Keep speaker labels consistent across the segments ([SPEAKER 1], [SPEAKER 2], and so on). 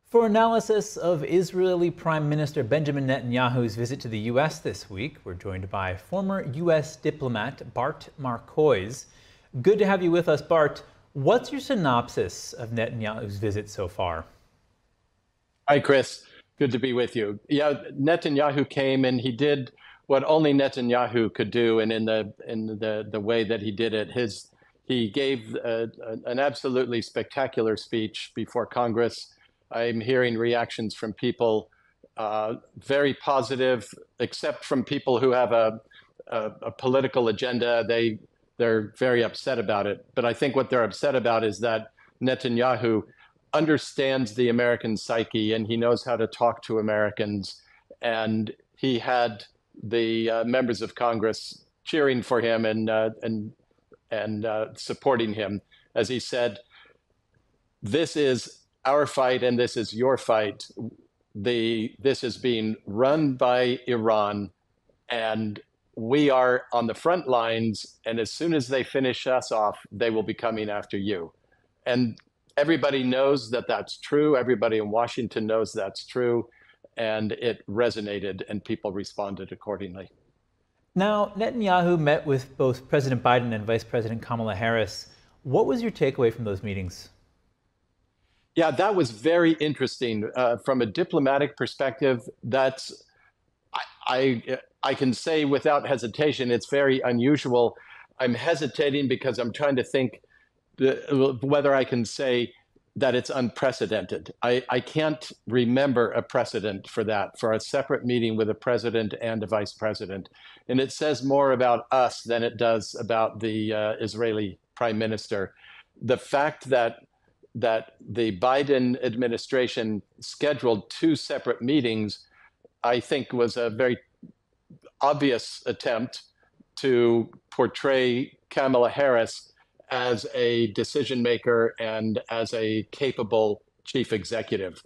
[SPEAKER 1] For analysis of Israeli Prime Minister Benjamin Netanyahu's visit to the U.S. this week, we're joined by former U.S. diplomat Bart Mrkoys. Good to have you with us, Bart. What's your synopsis of Netanyahu's visit so far?
[SPEAKER 2] Hi, Chris. Good to be with you. Yeah, Netanyahu came and he did what only Netanyahu could do, and in the way that he did it, he gave an absolutely spectacular speech before Congress. I'm hearing reactions from people very positive, except from people who have a political agenda. They're very upset about it. But I think what they're upset about is that Netanyahu understands the American psyche and he knows how to talk to Americans. And he had the members of Congress cheering for him and supporting him as he said, "This is our fight and this is your fight. This is being run by Iran and we are on the front lines, and as soon as they finish us off, they will be coming after you." And everybody knows that that's true. Everybody in Washington knows that's true. And it resonated and people responded accordingly.
[SPEAKER 1] Now, Netanyahu met with both President Biden and Vice President Kamala Harris. What was your takeaway from those meetings?
[SPEAKER 2] Yeah, that was very interesting. From a diplomatic perspective, I can say without hesitation, it's very unusual. I'm hesitating because I'm trying to think whether I can say that it's unprecedented. I can't remember a precedent for that, for a separate meeting with a president and a vice president. And it says more about us than it does about the Israeli prime minister. The fact that the Biden administration scheduled two separate meetings, I think was a very obvious attempt to portray Kamala Harris as a decision maker and as a capable chief executive.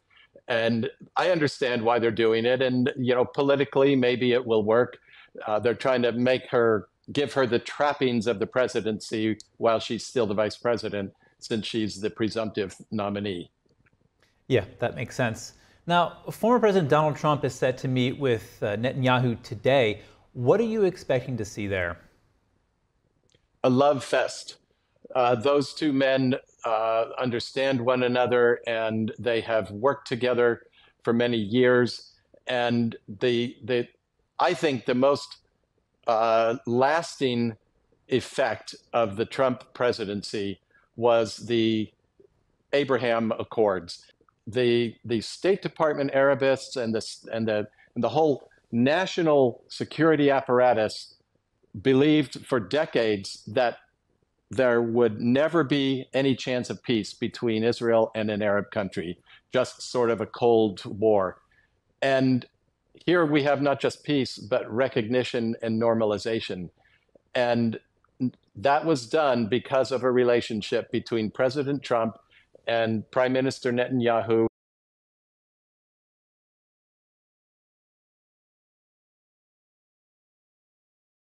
[SPEAKER 2] And I understand why they're doing it. And, politically, maybe it will work. They're trying to give her the trappings of the presidency while she's still the vice president, since she's the presumptive nominee.
[SPEAKER 1] Yeah, that makes sense. Now, former President Donald Trump is set to meet with Netanyahu today. What are you expecting to see there?
[SPEAKER 2] A love fest. Those two men understand one another and they have worked together for many years. And I think the most lasting effect of the Trump presidency was the Abraham Accords. The State Department Arabists and the whole national security apparatus believed for decades that there would never be any chance of peace between Israel and an Arab country, just sort of a Cold War. And here we have not just peace, but recognition and normalization. And that was done because of a relationship between President Trump and Prime Minister Netanyahu.